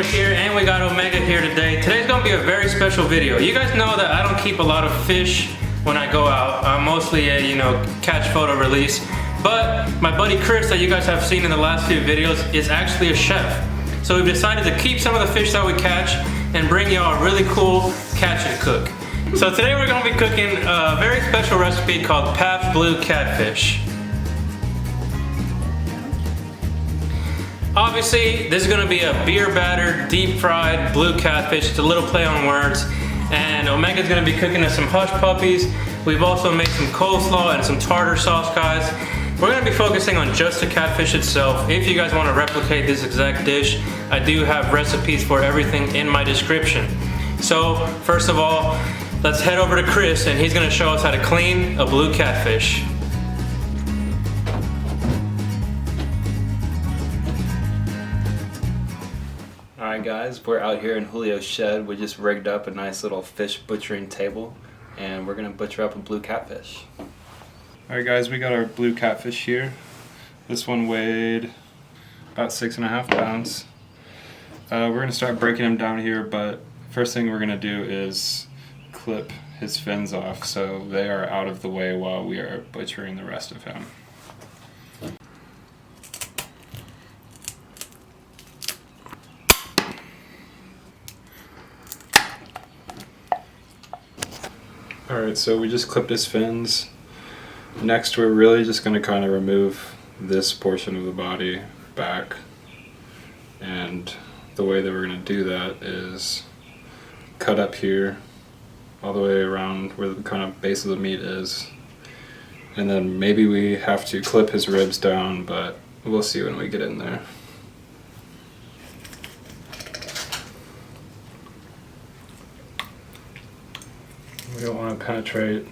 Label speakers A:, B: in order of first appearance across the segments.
A: are here and we got Omega here today. Today's gonna be a very special video. You guys know that I don't keep a lot of fish when I go out. I'm mostly a, catch, photo, release. But my buddy Chris that you guys have seen in the last few videos is actually a chef. So we've decided to keep some of the fish that we catch and bring y'all a really cool catch and cook. So today we're gonna be cooking a very special recipe called PABST Blue Catfish. Obviously, this is gonna be a beer battered, deep fried blue catfish. It's a little play on words. And Omega's gonna be cooking us some hush puppies. We've also made some coleslaw and some tartar sauce, guys. We're gonna be focusing on just the catfish itself. If you guys wanna replicate this exact dish, I do have recipes for everything in my description. So, first of all, let's head over to Chris and he's gonna show us how to clean a blue catfish.
B: Alright guys, we're out here in Julio's shed. We just rigged up a nice little fish butchering table and we're gonna butcher up a blue catfish.
C: Alright guys, we got our blue catfish here. This one weighed about 6.5 pounds. We're gonna start breaking him down here, but first thing we're gonna do is clip his fins off so they are out of the way while we are butchering the rest of him. Alright, so we just clipped his fins. Next we're really just going to kind of remove this portion of the body back. And the way that we're going to do that is cut up here all the way around where the kind of base of the meat is. And then maybe we have to clip his ribs down, but we'll see when we get in there. We don't want to penetrate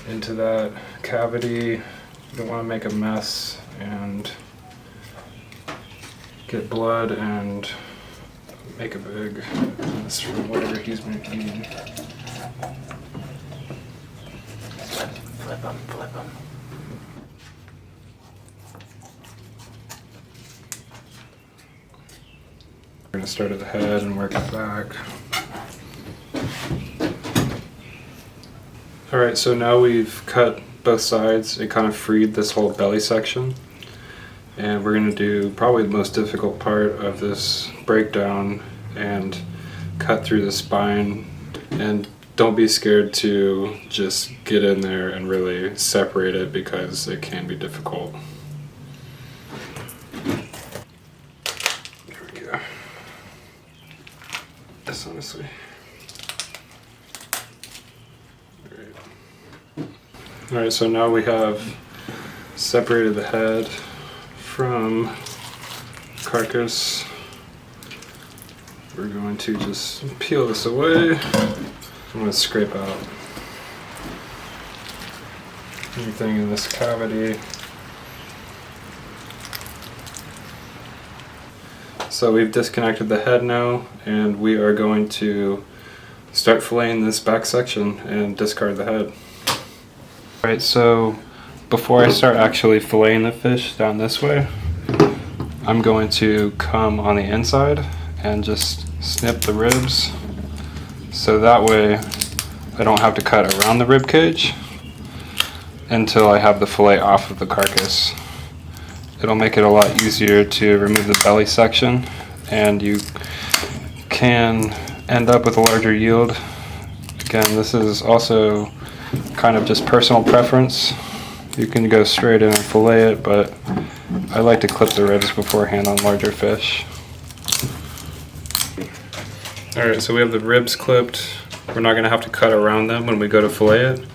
C: into that cavity. We don't want to make a mess and get blood and make a big mess from whatever he's been eating.
B: Flip him, flip him.
C: We're going to start at the head and work it back. Alright, so now we've cut both sides. It kind of freed this whole belly section. And we're going to do probably the most difficult part of this breakdown and cut through the spine. And don't be scared to just get in there and really separate it because it can be difficult. There we go. This honestly. Alright, so now we have separated the head from carcass. We're going to just peel this away. I'm going to scrape out anything in this cavity. So we've disconnected the head now, and we are going to start filleting this back section and discard the head. Alright, so before I start actually filleting the fish down this way, I'm going to come on the inside and just snip the ribs so that way I don't have to cut around the rib cage until I have the fillet off of the carcass. It'll make it a lot easier to remove the belly section and you can end up with a larger yield. Again, this is also kind of just personal preference. You can go straight in and fillet it, but I like to clip the ribs beforehand on larger fish. Alright, so we have the ribs clipped. We're not going to have to cut around them when we go to fillet it.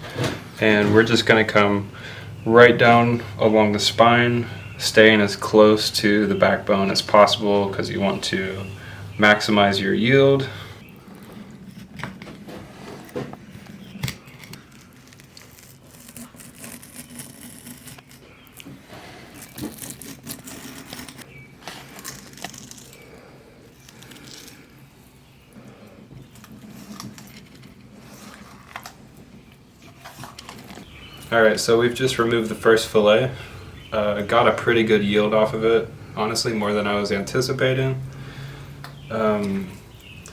C: And we're just going to come right down along the spine, staying as close to the backbone as possible because you want to maximize your yield. Alright, so we've just removed the first fillet. Got a pretty good yield off of it, honestly more than I was anticipating.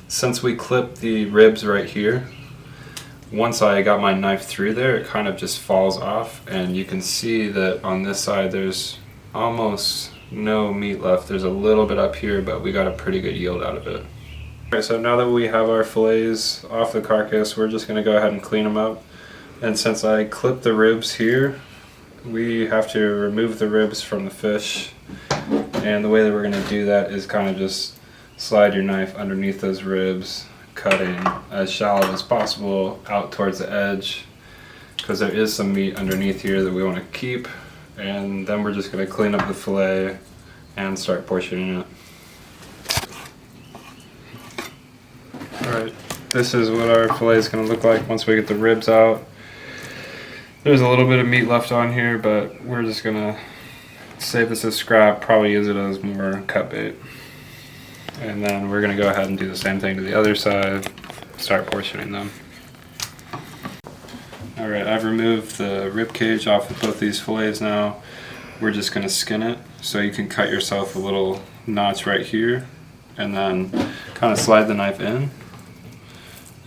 C: Since we clipped the ribs right here, once I got my knife through there, it kind of just falls off, and you can see that on this side there's almost no meat left. There's a little bit up here, but we got a pretty good yield out of it. Alright, so now that we have our fillets off the carcass, we're just going to go ahead and clean them up. And since I clipped the ribs here, we have to remove the ribs from the fish. And the way that we're going to do that is kind of just slide your knife underneath those ribs, cutting as shallow as possible out towards the edge, because there is some meat underneath here that we want to keep. And then we're just going to clean up the fillet and start portioning it. Alright, this is what our fillet is going to look like once we get the ribs out. There's a little bit of meat left on here, but we're just going to save this as scrap, probably use it as more cut bait. And then we're going to go ahead and do the same thing to the other side, start portioning them. Alright, I've removed the rib cage off of both these fillets now. We're just going to skin it, so you can cut yourself a little notch right here, and then kind of slide the knife in.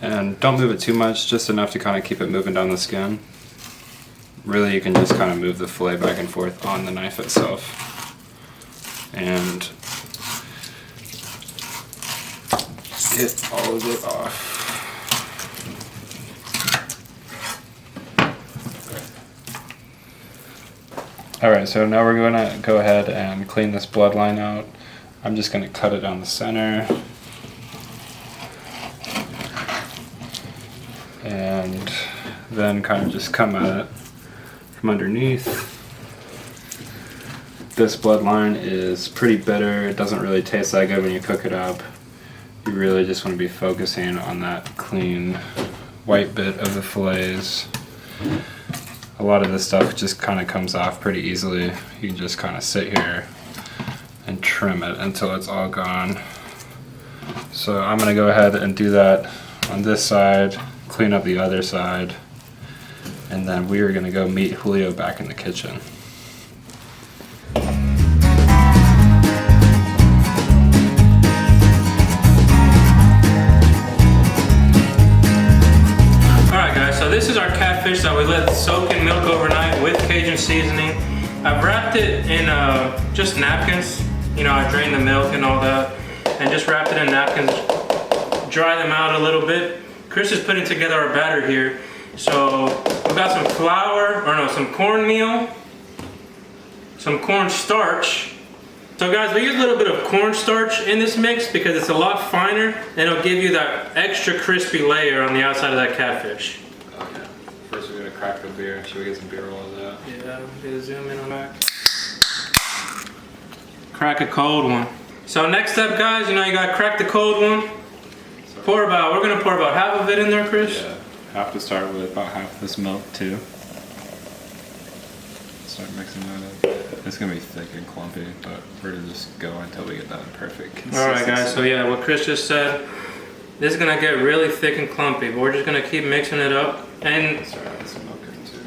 C: And don't move it too much, just enough to kind of keep it moving down the skin. Really, you can just kind of move the fillet back and forth on the knife itself. And get all of it off. Alright, so now we're going to go ahead and clean this bloodline out. I'm just going to cut it down the center. And then kind of just come at it from underneath. This bloodline is pretty bitter. It doesn't really taste that good when you cook it up. You really just want to be focusing on that clean white bit of the fillets. A lot of this stuff just kind of comes off pretty easily. You can just kind of sit here and trim it until it's all gone. So I'm going to go ahead and do that on this side, clean up the other side, and then we are going to go meet Julio back in the kitchen.
A: Alright guys, so this is our catfish that we let soak in milk overnight with Cajun seasoning. I've wrapped it in just napkins. You know, I drained the milk and all that, and just wrapped it in napkins, dry them out a little bit. Chris is putting together our batter here. So we've got some flour, or no, some cornmeal, some cornstarch. So guys, we use a little bit of cornstarch in this mix because it's a lot finer and it'll give you that extra crispy layer on the outside of that catfish.
C: Okay. First we're going to crack the beer. Should we get some beer roll of that?
A: Yeah, get a zoom in on that. Crack a cold one. So next up guys, you know you gotta crack the cold one. We're gonna pour about half of it in there, Chris.
C: Yeah, have to start with about half this milk too. Start mixing that up. It's gonna be thick and clumpy, but we're gonna just go until we get that perfect consistency.
A: Alright guys, so yeah, what Chris just said, this is gonna get really thick and clumpy, but we're just gonna keep mixing it up. And
C: start adding some milk in too.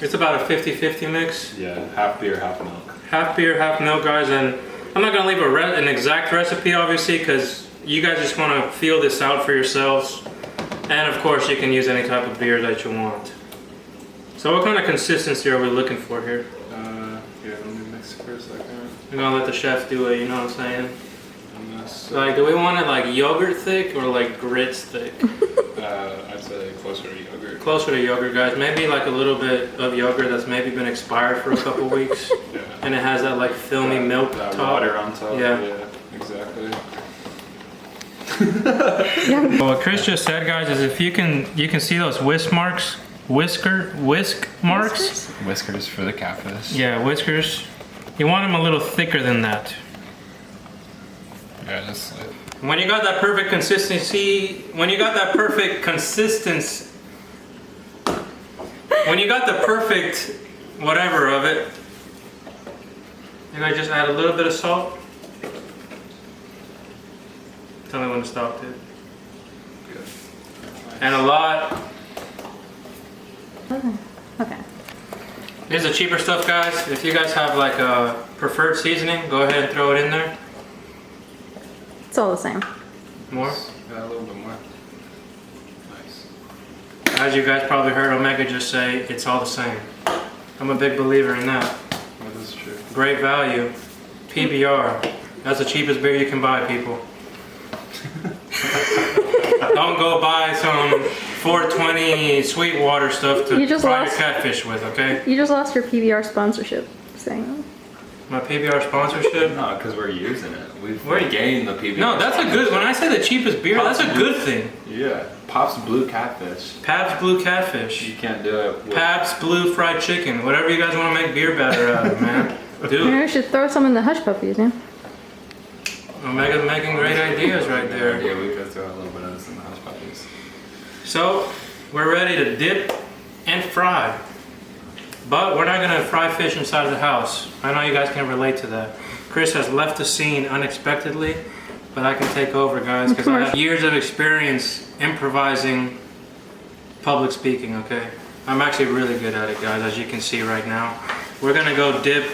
A: It's about a 50-50 mix.
C: Yeah, half beer, half milk.
A: Half beer, half milk, guys, and I'm not gonna leave an exact recipe, obviously, because you guys just want to feel this out for yourselves. And of course, you can use any type of beer that you want. So what kind of consistency are we looking for here?
C: Yeah, let me mix it for a second.
A: I'm gonna let the chef do it, you know what I'm saying? Like, do we want it like yogurt thick or like grits thick?
C: I'd say closer to yogurt.
A: Closer to yogurt, guys. Maybe like a little bit of yogurt that's maybe been expired for a couple weeks.
C: Yeah.
A: And it has that like filmy milk top.
C: Water on top.
A: Yeah.
C: Exactly.
A: Well, what Chris just said, guys, is if you can see those whisk marks. Whisk marks?
C: Whiskers for the catfish.
A: Yeah, whiskers. You want them a little thicker than that.
C: Yeah, just like...
A: When you got that perfect consistency, when you got the perfect whatever of it, you're gonna just add a little bit of salt. Tell me when to stop, dude.
C: Good.
A: And a lot.
D: Okay.
A: This is the cheaper stuff, guys. If you guys have like a preferred seasoning, go ahead and throw it in there.
D: It's all the same.
A: More?
C: Yeah, a little bit more. Nice.
A: As you guys probably heard Omega just say, it's all the same. I'm a big believer in that.
C: That is true.
A: Great value. PBR. That's the cheapest beer you can buy, people. Don't go buy some 420 Sweetwater stuff to fry your catfish with, okay?
D: You just lost your PBR sponsorship saying that.
A: My PBR sponsorship?
B: No, because we're using it. We're gained the PBR.
A: No, that's a good, when I say the cheapest beer, that's a good thing.
B: Yeah. PABST Blue Catfish.
A: PABST Blue Catfish.
B: You can't do it with...
A: PABST Blue Fried Chicken. Whatever you guys want to make beer batter out of, man. Do
D: Maybe
A: it.
D: we should throw some in the hush puppies, yeah?
A: Omega's making great ideas right there.
B: Yeah, we could throw a little bit of this in the hush puppies.
A: So, we're ready to dip and fry. But we're not going to fry fish inside of the house. I know you guys can relate to that. Chris has left the scene unexpectedly, but I can take over, guys, because I have years of experience improvising public speaking, okay? I'm actually really good at it, guys, as you can see right now. We're going to go dip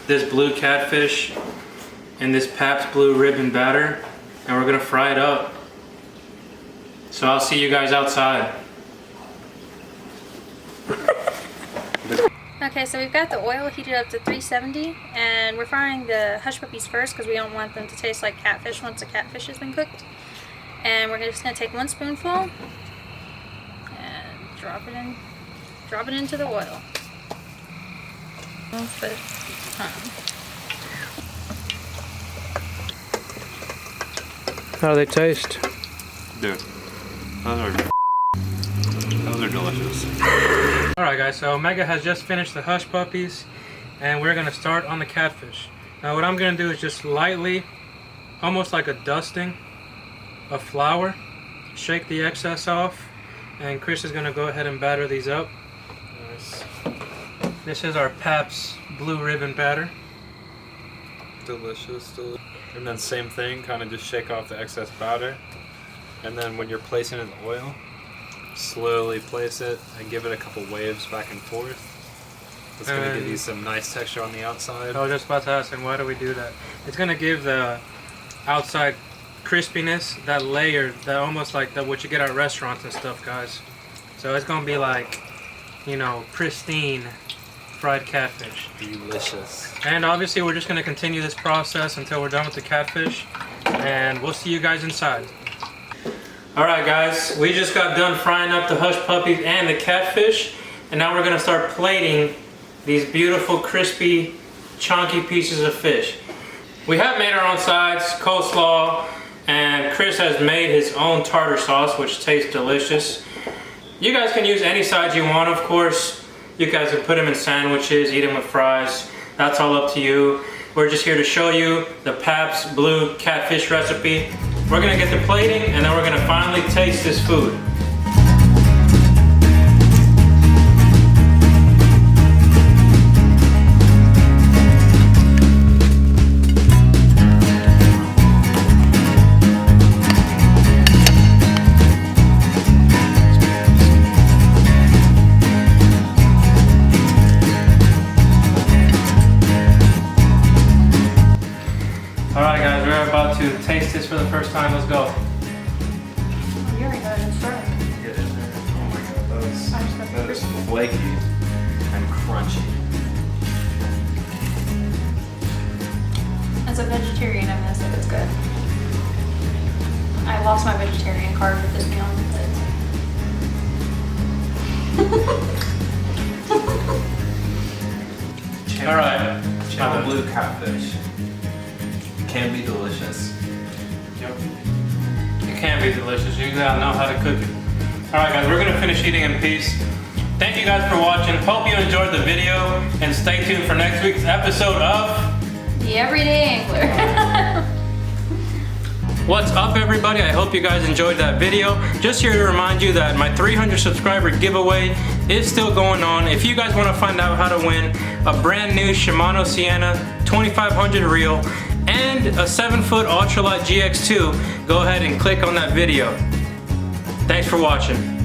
A: this blue catfish in this PABST Blue ribbon batter, and we're going to fry it up. So I'll see you guys outside.
D: Okay, so we've got the oil heated up to 370, and we're frying the hush puppies first because we don't want them to taste like catfish once the catfish has been cooked. And we're just going to take 1 spoonful and drop it into the oil.
A: How do they taste?
C: Dude, those are delicious.
A: Alright guys, so Omega has just finished the hush puppies and we're going to start on the catfish. Now what I'm going to do is just lightly, almost like a dusting of flour, shake the excess off, and Chris is going to go ahead and batter these up.
C: Nice.
A: This is our PABST Blue Ribbon batter.
C: Delicious. And then same thing, kind of just shake off the excess batter. And then when you're placing it in the oil, slowly place it and give it a couple waves back and forth. It's going to give you some nice texture on the outside.
A: I was just about to ask him, why do we do that? It's going to give the outside crispiness, that layer, that almost like what you get at restaurants and stuff, guys. So it's going to be like, you know, pristine fried catfish.
C: Delicious.
A: And obviously we're just going to continue this process until we're done with the catfish, and we'll see you guys inside. Alright guys, we just got done frying up the hush puppies and the catfish, and now we're going to start plating these beautiful crispy chunky pieces of fish. We have made our own sides, coleslaw, and Chris has made his own tartar sauce, which tastes delicious. You guys can use any sides you want, of course. You guys can put them in sandwiches, eat them with fries. That's all up to you. We're just here to show you the PABST Blue Catfish recipe. We're gonna get the plating, and then we're gonna finally taste this food. Alright guys, we're about to taste this for the first time. Let's go.
D: You already got it started.
B: Get in there. Oh my god, that is flaky and crunchy.
D: As a vegetarian, I'm gonna say it's good. I lost my vegetarian card with this meal.
A: Alright.
B: Channel Blue Catfish can be delicious.
A: Yep. It can be delicious. You gotta know how to cook it. Alright guys, we're gonna finish eating in peace. Thank you guys for watching. Hope you enjoyed the video, and stay tuned for next week's episode of
D: The Everyday Angler.
A: What's up everybody? I hope you guys enjoyed that video. Just here to remind you that my 300 subscriber giveaway is still going on. If you guys want to find out how to win a brand new Shimano Sienna 2500 reel and a 7-foot ultralight GX2, go ahead and click on that video. Thanks for watching.